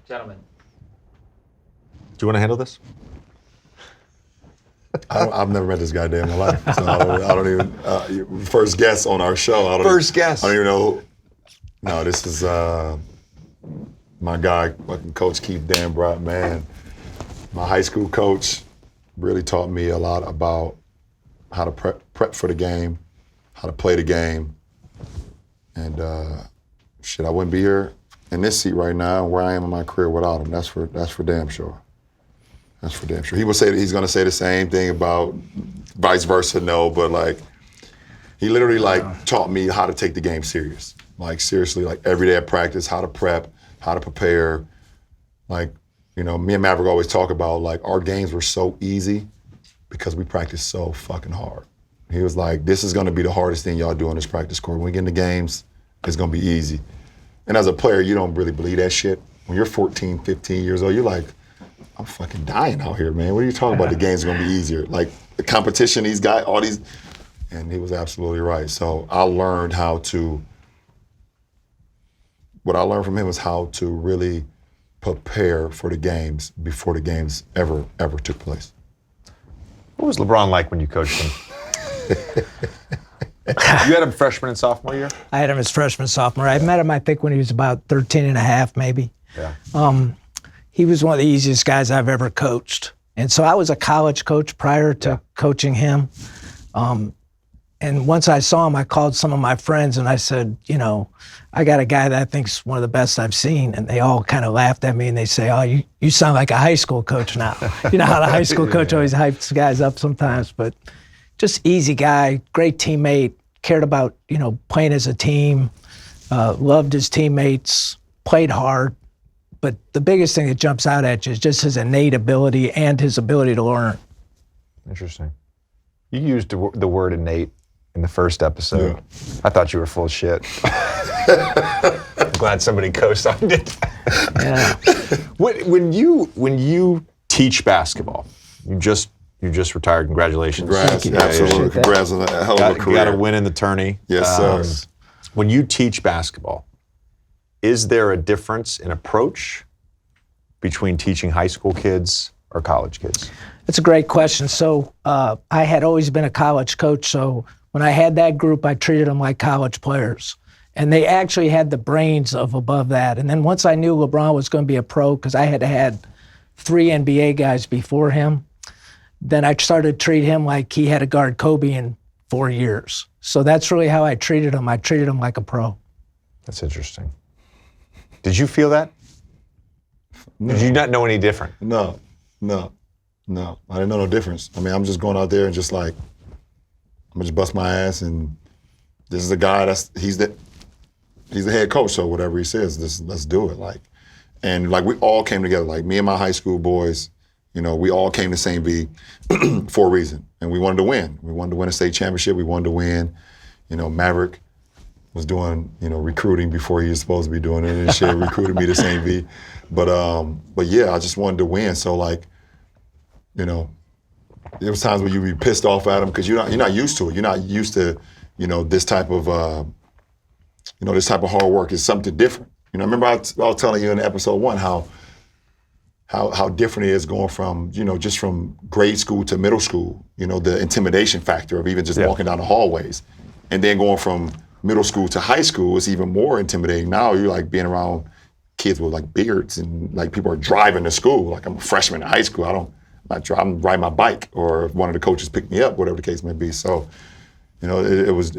Gentlemen. Do you want to handle this? I've never met this guy day in my life, so I don't even. First guest on our show. First guest. I don't even know. No, this is my guy, fucking Coach Keith Dambrot, man. My high school coach really taught me a lot about how to prep for the game, how to play the game, and I wouldn't be here in this seat right now, where I am in my career without him. That's for damn sure. That's for damn sure. He will say that he's going to say the same thing about vice versa, no, but like he literally taught me how to take the game serious. Like seriously, like every day at practice, how to prep, how to prepare. Like, you know, me and Maverick always talk about like our games were so easy because we practiced so fucking hard. He was like, this is going to be the hardest thing y'all do on this practice court. When we get in the games, it's going to be easy. And as a player, you don't really believe that shit. When you're 14, 15 years old, you're like, I'm fucking dying out here, man. What are you talking about? The game's gonna be easier. Like the competition, these guys, all these, and he was absolutely right. So I learned what I learned from him was how to really prepare for the games before the games ever took place. What was LeBron like when you coached him? You had him freshman and sophomore year? I had him as freshman, sophomore. I met him, I think, when he was about 13 and a half, maybe. Yeah. He was one of the easiest guys I've ever coached. And so I was a college coach prior to coaching him. And once I saw him, I called some of my friends and I said, you know, I got a guy that I think's one of the best I've seen. And they all kind of laughed at me and they say, oh, you sound like a high school coach now. You know how the high school coach always hypes guys up sometimes, but just easy guy, great teammate, cared about, you know, playing as a team, loved his teammates, played hard. But the biggest thing that jumps out at you is just his innate ability and his ability to learn. Interesting. You used the word innate in the first episode. Yeah. I thought you were full of shit. I'm glad somebody co-signed it. Yeah. When you teach basketball, you just retired. Congratulations. Congrats, you. absolutely. Congrats on a hell of a career. Got a win in the tourney. Yes, sir. When you teach basketball, is there a difference in approach between teaching high school kids or college kids? That's a great question. So I had always been a college coach, so when I had that group, I treated them like college players. And they actually had the brains of above that. And then once I knew LeBron was going to be a pro, because I had 3 NBA guys before him, then I started to treat him like he had to guard Kobe in 4 years. So that's really how I treated him. I treated him like a pro. That's interesting. Did you feel that? No. Did you not know any different? No. I didn't know no difference. I mean, I'm just going out there and just like, I'm gonna just bust my ass, and this is a guy he's the head coach, so whatever he says, let's do it. Like, and like we all came together, like me and my high school boys, you know, we all came to St. V for a reason, and we wanted to win. We wanted to win a state championship. We wanted to win. You know, Maverick was doing, you know, recruiting before he was supposed to be doing it, and shit recruited me to St. V. But yeah, I just wanted to win. So like, you know, there was times where you'd be pissed off at him because you're not used to it. You're not used to, you know, this type of hard work. Is something different. You know, remember I was telling you in episode 1 how different it is going from, you know, just from grade school to middle school. You know, the intimidation factor of even just walking down the hallways, and then going from middle school to high school is even more intimidating. Now you're like being around kids with like beards and like people are driving to school. Like I'm a freshman in high school. I'm riding my bike, or if one of the coaches picked me up, whatever the case may be. So, you know, it was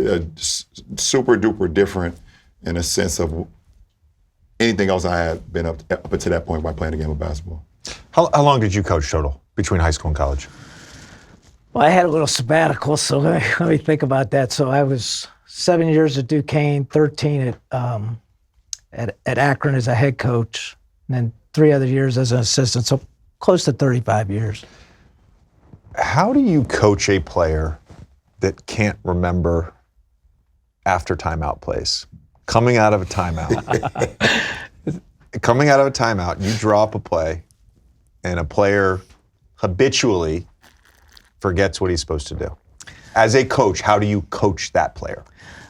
super duper different in a sense of anything else I had been up until that point by playing the game of basketball. How long did you coach total between high school and college? Well, I had a little sabbatical, so let me think about that. So I was 7 years at Duquesne, 13 at Akron as a head coach, and then 3 other years as an assistant, so close to 35 years. How do you coach a player that can't remember after timeout plays? Coming out of a timeout, you drop a play, and a player habitually forgets what he's supposed to do. As a coach, how do you coach that player?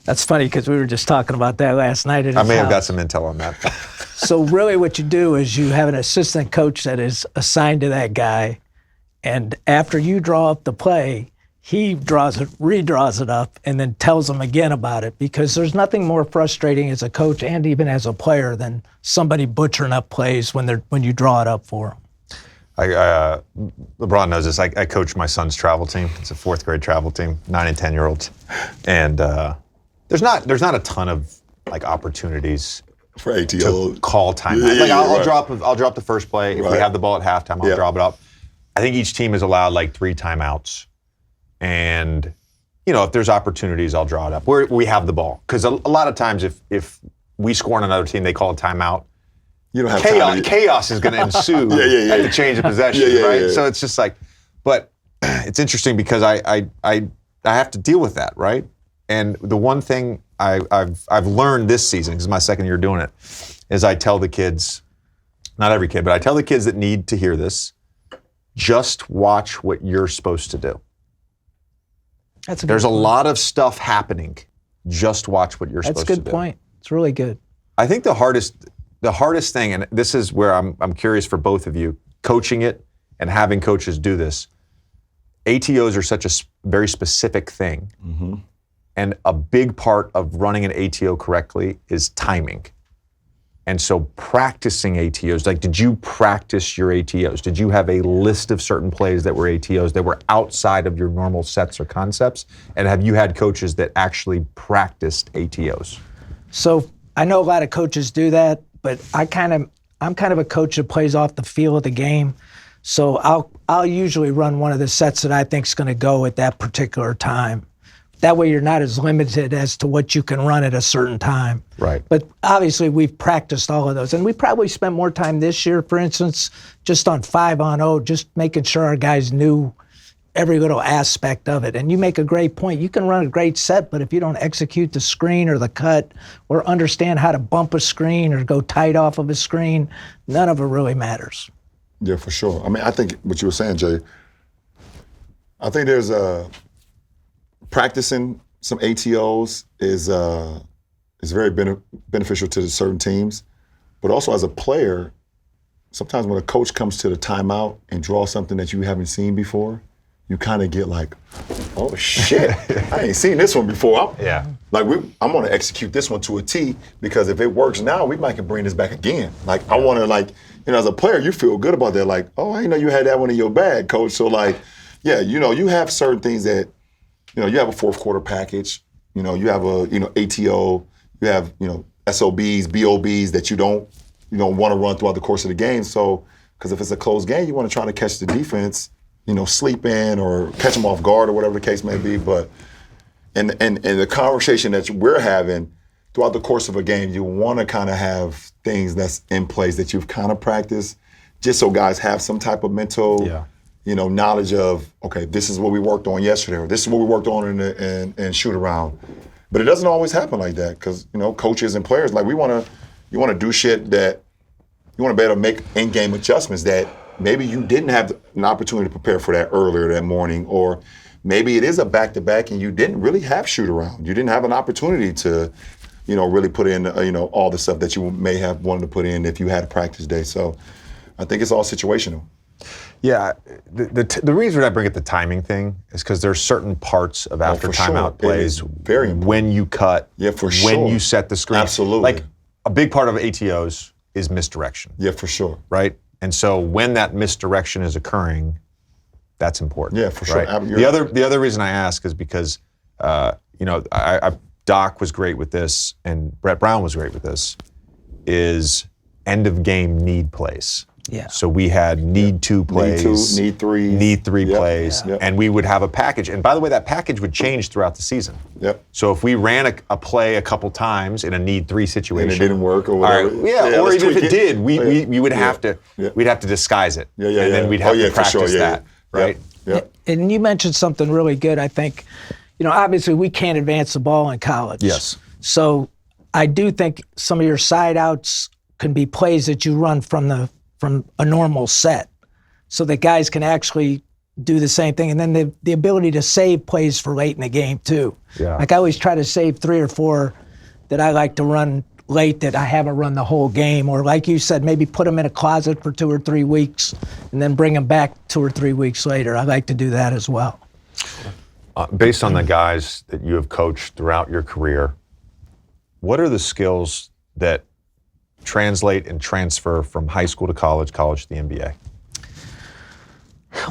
That's funny because we were just talking about that last night. I may have got some intel on that. So really what you do is you have an assistant coach that is assigned to that guy, and after you draw up the play, he redraws it up, and then tells them again about it, because there's nothing more frustrating as a coach and even as a player than somebody butchering up plays when you draw it up for them. LeBron knows this. I coach my son's travel team. It's a 4th grade travel team, 9 and 10-year-olds, and there's not a ton of like opportunities For ATO. to call timeout. Yeah, Like yeah, I'll right. drop the first play. If we Right. have the ball at halftime, I'll Yeah. drop it up. I think each team is allowed like 3 timeouts, and if there's opportunities, I'll draw it up where we have the ball. Because a lot of times, if we score on another team, they call a timeout. You don't have time to- Chaos is going to ensue Yeah. at the change of possession, right? Yeah. So it's just like, but it's interesting because I have to deal with that, right? And the one thing I've learned this season, because it's my 2nd year doing it, is I tell the kids, not every kid, but I tell the kids that need to hear this, just watch what you're supposed to do. There's a lot of stuff happening. Just watch what you're That's a supposed to do. good point. It's really good. I think the hardest thing, and this is where I'm curious for both of you, coaching it and having coaches do this. ATOs are such a very specific thing, and a big part of running an ATO correctly is timing. And so practicing ATOs, like, did you practice your ATOs? Did you have a list of certain plays that were ATOs that were outside of your normal sets or concepts? And have you had coaches that actually practiced ATOs? So I know a lot of coaches do that, but I'm kind of a coach that plays off the feel of the game. So I'll usually run one of the sets that I think is going to go at that particular time. That way you're not as limited as to what you can run at a certain time. Right. But obviously we've practiced all of those. And we probably spent more time this year, for instance, just on 5-on-0, just making sure our guys knew every little aspect of it. And you make a great point. You can run a great set, but if you don't execute the screen or the cut or understand how to bump a screen or go tight off of a screen, none of it really matters. Yeah, for sure. I mean, I think what you were saying, Jay, I think there's practicing some ATOs is very beneficial to certain teams, but also as a player, sometimes when a coach comes to the timeout and draws something that you haven't seen before, you kind of get like, oh shit, I ain't seen this one before. I'm gonna execute this one to a T, because if it works now, we might can bring this back again. Like I wanna as a player, you feel good about that. Like, oh, I didn't know you had that one in your bag, coach. So yeah, you have certain things that, you have a 4th quarter package, you have a, ATO, you have, SOBs, BOBs that you don't want to run throughout the course of the game. So, because if it's a close game, you want to try to catch the defense, sleep in or catch them off guard or whatever the case may be. But and the conversation that we're having throughout the course of a game, you want to kind of have things that's in place that you've kind of practiced, just so guys have some type of mental, knowledge of, okay, this is what we worked on yesterday, or this is what we worked on in shoot around. But it doesn't always happen like that, because coaches and players, like, you want to do shit that you want to be able to make in-game adjustments that maybe you didn't have an opportunity to prepare for that earlier that morning, or maybe it is a back-to-back and you didn't really have shoot around. You didn't have an opportunity to, really put in, all the stuff that you may have wanted to put in if you had a practice day. So I think it's all situational. Yeah, the reason I bring up the timing thing is because there's certain parts of after for timeout sure. plays, It is very important. when you cut, Yeah, for when sure. you set the screen. Absolutely. Like, a big part of ATOs is misdirection, Yeah, for sure. right? And so when that misdirection is occurring, that's important. Yeah, for sure. Right? The other reason I ask is because Doc was great with this, and Brett Brown was great with this, is end of game need plays. Yeah. So we had need 2 plays, need 3, need 3 Yep. plays, Yep. and we would have a package. And by the way, that package would change throughout the season. Yep. So if we ran a play a couple times in a need 3 situation, And it didn't work or all whatever. right, or let's even if tweak it did, we would have to Yeah. we'd have to disguise it, Yeah, and then we'd have to for sure. practice that, right? Yep. And you mentioned something really good. I think, obviously we can't advance the ball in college. Yes. So I do think some of your side outs can be plays that you run from a normal set, so that guys can actually do the same thing. And then the ability to save plays for late in the game too. Yeah. Like I always try to save 3 or 4 that I like to run late that I haven't run the whole game, or like you said, maybe put them in a closet for 2 or 3 weeks and then bring them back 2 or 3 weeks later. I like to do that as well. Based on the guys that you have coached throughout your career, what are the skills that translate and transfer from high school to college, college to the NBA?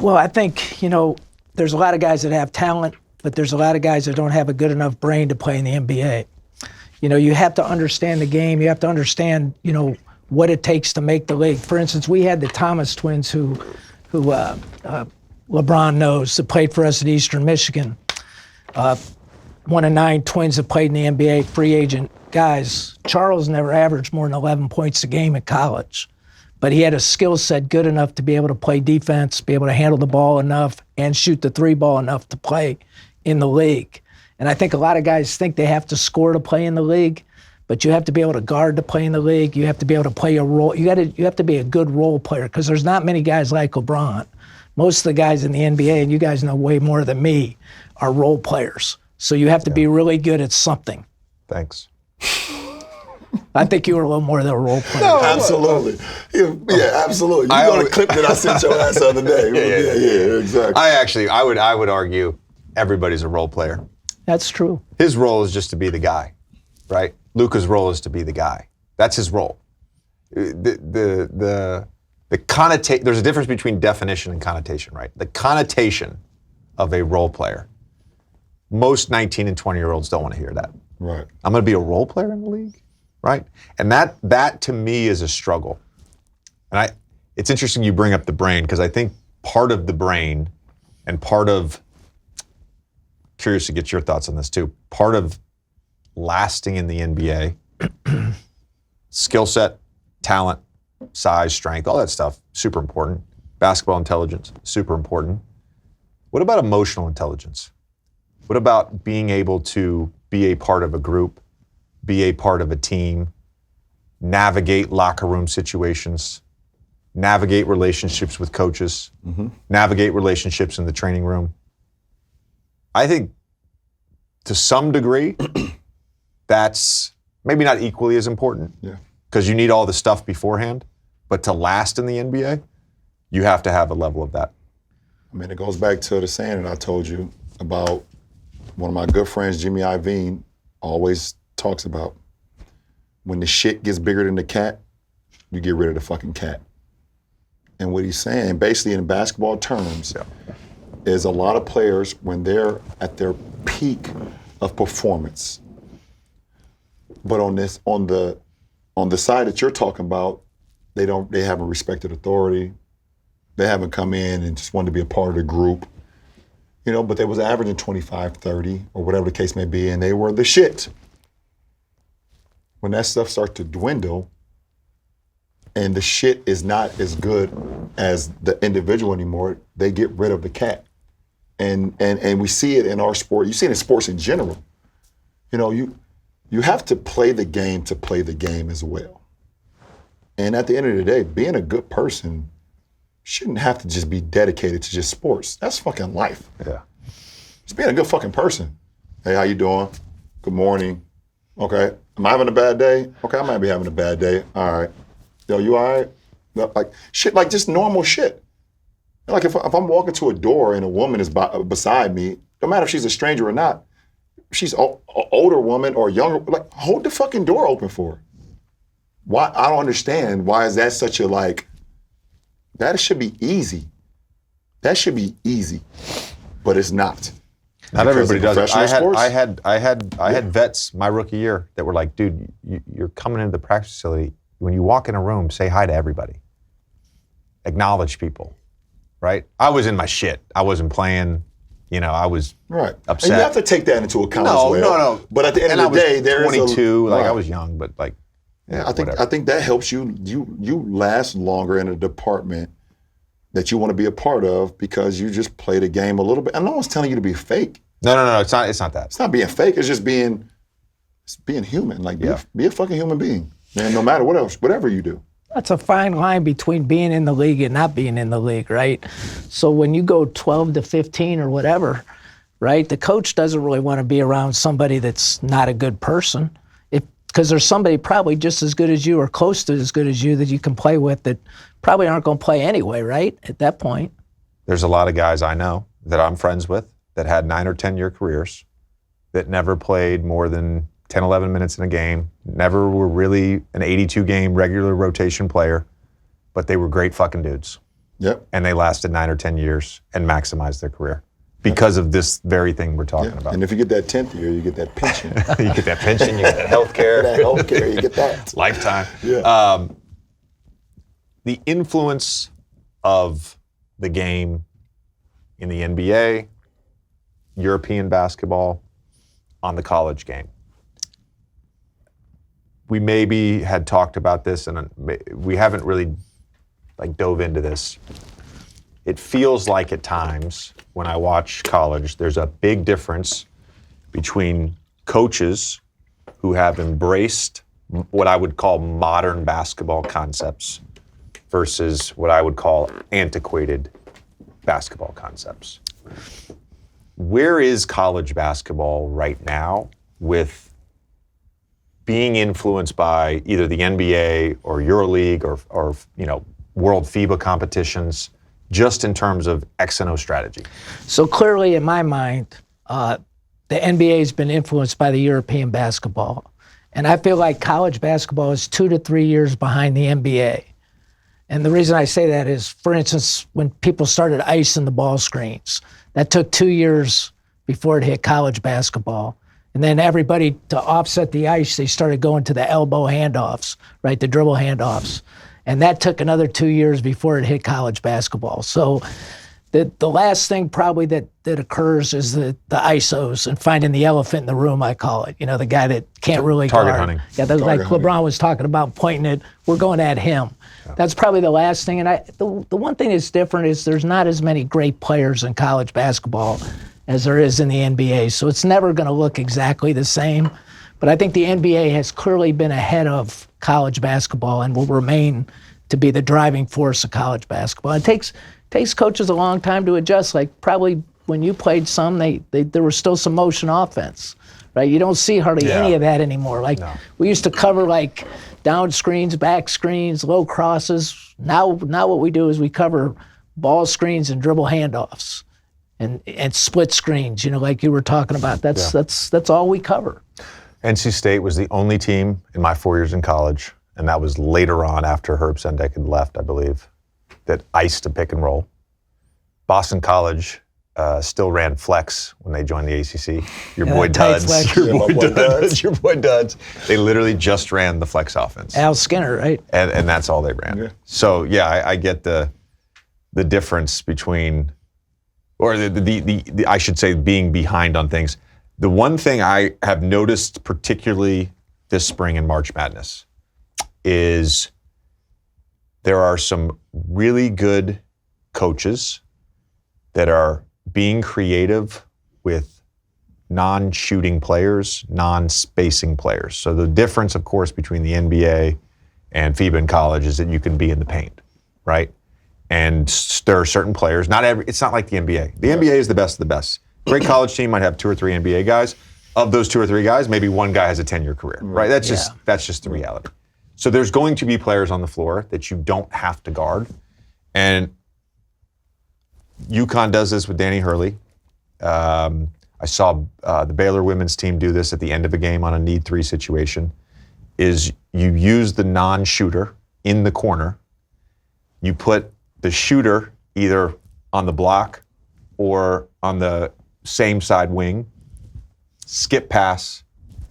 Well, I think, there's a lot of guys that have talent, but there's a lot of guys that don't have a good enough brain to play in the NBA. You have to understand the game. You have to understand, what it takes to make the league. For instance, we had the Thomas twins who LeBron knows, that played for us at Eastern Michigan. One of 9 twins that played in the NBA, free agent guys. Charles never averaged more than 11 points a game in college, but he had a skill set good enough to be able to play defense, be able to handle the ball enough, and shoot the 3 ball enough to play in the league. And I think a lot of guys think they have to score to play in the league, but you have to be able to guard to play in the league. You have to be able to play a role. You have to be a good role player, because there's not many guys like LeBron. Most of the guys in the NBA, and you guys know way more than me, are role players. So you have to be really good at something. Thanks. I think you were a little more than a role player. No, absolutely. Yeah, absolutely. You got a clip that I sent your ass the other day. Yeah, exactly. I would argue everybody's a role player. That's true. His role is just to be the guy, right? Luka's role is to be the guy. That's his role. The connotation, there's a difference between definition and connotation, right? The connotation of a role player. Most 19 and 20-year-olds don't want to hear that. Right. I'm going to be a role player in the league, right? And that to me is a struggle. And it's interesting you bring up the brain, because I think part of the brain and part of, curious to get your thoughts on this too, part of lasting in the NBA, skill set, talent, size, strength, all that stuff, super important. Basketball intelligence, super important. What about emotional intelligence? What about being able to be a part of a group, be a part of a team, navigate locker room situations, navigate relationships with coaches, navigate relationships in the training room? I think to some degree, that's maybe not equally as important, because you need all the stuff beforehand, but to last in the NBA, you have to have a level of that. I mean, it goes back to the saying that I told you about. One of my good friends, Jimmy Iovine, always talks about, when the shit gets bigger than the cat, you get rid of the fucking cat. And what he's saying, basically in basketball terms, is a lot of players, when they're at their peak of performance, but on the side that you're talking about, they haven't respected authority. They haven't come in and just wanted to be a part of the group. But they was averaging 25, 30, or whatever the case may be, and they were the shit. When that stuff starts to dwindle, and the shit is not as good as the individual anymore, they get rid of the cat. And we see it in our sport. You see it in sports in general. You have to play the game to play the game as well. And at the end of the day, being a good person shouldn't have to just be dedicated to just sports. That's fucking life. Yeah. Just being a good fucking person. Hey, how you doing? Good morning. Okay. Am I having a bad day? Okay, I might be having a bad day. All right. Yo, you all right? Like shit, like just normal shit. Like if I'm walking to a door and a woman is beside me, no matter if she's a stranger or not, if she's an older woman or younger, like hold the fucking door open for her. Why? I don't understand. Why is that such a that should be easy. That should be easy, but it's not. Not everybody does it. Sports? I had vets my rookie year that were like, dude, you're coming into the practice facility. When you walk in a room, say hi to everybody. Acknowledge people, right? I was in my shit. I wasn't playing. I was upset. And you have to take that into account as well. No. But at the end of the day, there is 22. I was young, but I think that helps you last longer in a department that you want to be a part of, because you just play the game a little bit. And no one's telling you to be fake. No. It's not that. It's not being fake. It's just being human. Like be a fucking human being, man. No matter whatever you do. That's a fine line between being in the league and not being in the league, right? So when you go 12 to 15 or whatever, right, the coach doesn't really want to be around somebody that's not a good person. because there's somebody probably just as good as you or close to as good as you that you can play with that probably aren't going to play anyway, right? At that point. There's a lot of guys I know that I'm friends with that had 9 or 10-year careers that never played more than 10, 11 minutes in a game, never were really an 82-game regular rotation player, but they were great fucking dudes. Yep. And they lasted 9 or 10 years and maximized their career because of this very thing we're talking about. And if you get that 10th year, you get that pension. You get that pension, you get that health care. That health care, you get that. Lifetime. Yeah. The influence of the game in the NBA, European basketball, on the college game. We maybe had talked about this, and we haven't really dove into this. It feels like at times when I watch college, there's a big difference between coaches who have embraced what I would call modern basketball concepts versus what I would call antiquated basketball concepts. Where is college basketball right now with being influenced by either the NBA or EuroLeague or World FIBA competitions, just in terms of X and O strategy? So clearly, in my mind, the NBA has been influenced by the European basketball. And I feel like college basketball is 2 to 3 years behind the NBA. And the reason I say that is, for instance, when people started icing the ball screens, that took 2 years before it hit college basketball. And then everybody, to offset the ice, they started going to the elbow handoffs, right, the dribble handoffs. And that took another 2 years before it hit college basketball. So the last thing probably that occurs is the ISOs and finding the elephant in the room, I call it. The guy that can't really Target guard. hunting. Yeah, that's like LeBron was talking about, pointing it, we're going at him. Yeah. That's probably the last thing. And the one thing that's different is there's not as many great players in college basketball as there is in the NBA. So it's never going to look exactly the same. But I think the NBA has clearly been ahead of college basketball and will remain to be the driving force of college basketball. It takes coaches a long time to adjust. Like probably when you played some, there was still some motion offense, right? You don't see hardly any of that anymore. We used to cover like down screens, back screens, low crosses. Now what we do is we cover ball screens and dribble handoffs and split screens, like you were talking about. That's all we cover. NC State was the only team in my 4 years in college, and that was later on after Herb Sendek had left, I believe, that iced a pick and roll. Boston College still ran flex when they joined the ACC. Your boy Duds. Your boy Duds. They literally just ran the flex offense. Al Skinner, right? And that's all they ran. Yeah. So yeah, I get the difference between, or the I should say, being behind on things. The one thing I have noticed particularly this spring in March Madness is there are some really good coaches that are being creative with non-shooting players, non-spacing players. So the difference, of course, between the NBA and FIBA in college is that you can be in the paint, right? And there are certain players, it's not like the NBA. The NBA is the best of the best. Great college team might have 2 or 3 NBA guys. Of those 2 or 3 guys, maybe one guy has a 10-year career, right? That's just the reality. So there's going to be players on the floor that you don't have to guard. And UConn does this with Danny Hurley. I saw the Baylor women's team do this at the end of a game on a need 3 situation, is you use the non-shooter in the corner. You put the shooter either on the block or on the same side wing, skip pass,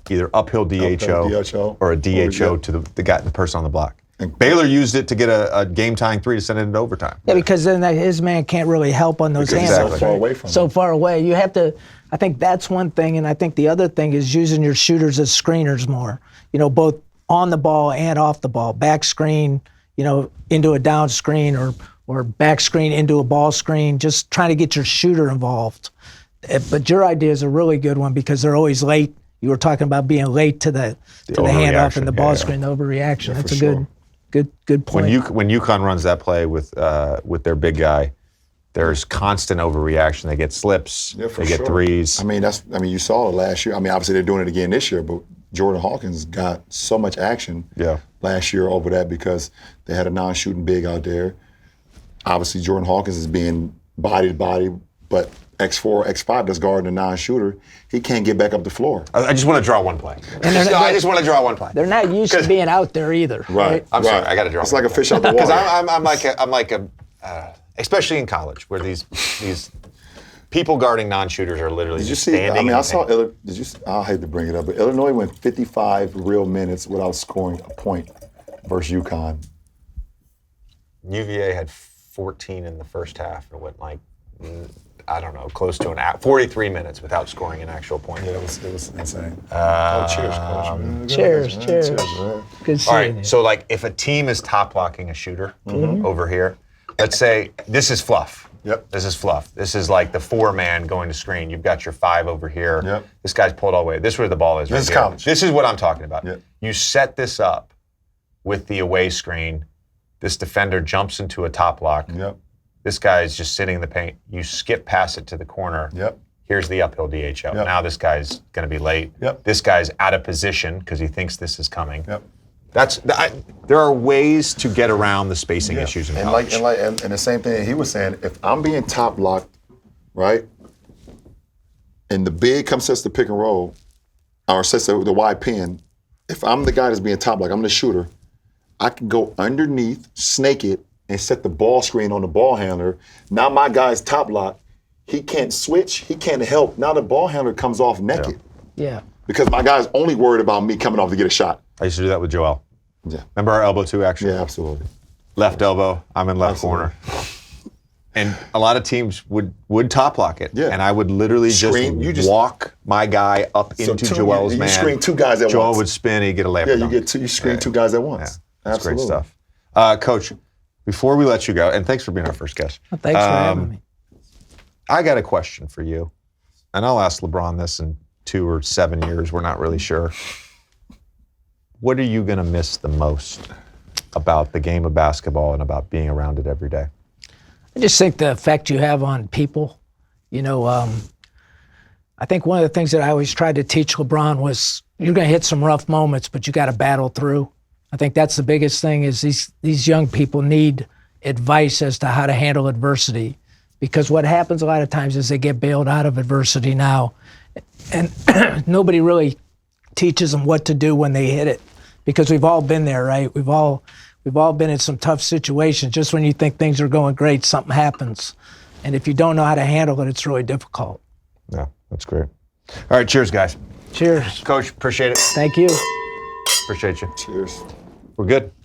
either uphill DHO or a DHO to the person on the block. And Baylor used it to get a game-tying 3 to send it into overtime. Yeah, because then his man can't really help on those hands. So far away from him. So far away. You have to, I think that's one thing, and I think the other thing is using your shooters as screeners more. Both on the ball and off the ball. Back screen, into a down screen or back screen into a ball screen, just trying to get your shooter involved. But your idea is a really good one because they're always late. You were talking about being late to the handoff and the ball screen, the overreaction. That's a good point. When UConn runs that play with their big guy, there's constant overreaction. They get slips, they get threes. You saw it last year. Obviously they're doing it again this year, but Jordan Hawkins got so much action Yeah. last year over that because they had a non-shooting big out there. Obviously, Jordan Hawkins is being body to body, but X4, X5 does guard a non-shooter. He can't get back up the floor. I just want to draw one play. I just want to draw one play. They're not used to being out there either. Right. I'm sorry, I got to draw. It's like a fish out the water. Because I'm like a, especially in college, where these people guarding non-shooters are literally Did you just see? standing. I mean, in I the saw. paint. I hate to bring it up, but Illinois went 55 real minutes without scoring a point versus UConn. UVA had 14 in the first half and went like, I don't know, close to 43 minutes without scoring an actual point. Yeah, it was insane. Cheers, coach. Man. Cheers, cheers. Man. Good All seeing right, you. so like if a team is top blocking a shooter over here, let's say this is fluff. Yep. This is fluff. This is like the 4-man going to screen. You've got your 5 over here. Yep. This guy's pulled all the way. This is where the ball is. This is right here. college. This is what I'm talking about. Yep. You set this up with the away screen. This defender jumps into a top block. Yep. This guy is just sitting in the paint. You skip past it to the corner. Yep. Here's the uphill DHO. Yep. Now this guy's going to be late. Yep. This guy's out of position because he thinks this is coming. Yep. There are ways to get around the spacing Yeah. issues in and college. and the same thing he was saying. If I'm being top blocked, right, and the big comes sets the pick and roll, or sets the wide pin, if I'm the guy that's being top blocked, I'm the shooter. I can go underneath, snake it, and set the ball screen on the ball handler. Now my guy's top lock. He can't switch. He can't help. Now the ball handler comes off naked Yeah. because my guy's only worried about me coming off to get a shot. I used to do that with Joel. Yeah. Remember our elbow 2 action? Yeah, absolutely. Left elbow, I'm in left Absolutely. corner. And a lot of teams would top block it. Yeah. And I would literally Screen, you just- walk my guy up So into two- Joel's you man. screen two guys at Joel once. would spin, he'd get a layup. Yeah, you dunk. get you screen two guys at once. That's Absolutely. great stuff. Coach, before we let you go, and thanks for being our first guest. Well, thanks for having me. I got a question for you, and I'll ask LeBron this in 2 or 7 years. We're not really sure. What are you going to miss the most about the game of basketball and about being around it every day? I just think the effect you have on people. You know, I think one of the things that I always tried to teach LeBron was you're going to hit some rough moments, but you got to battle through. I think that's the biggest thing is these young people need advice as to how to handle adversity. Because what happens a lot of times is they get bailed out of adversity now. And nobody really teaches them what to do when they hit it. Because we've all been there, right? We've all been in some tough situations. Just when you think things are going great, something happens. And if you don't know how to handle it, it's really difficult. Yeah, that's great. All right, cheers, guys. Cheers. Coach, appreciate it. Thank you. Appreciate you. Cheers. We're good.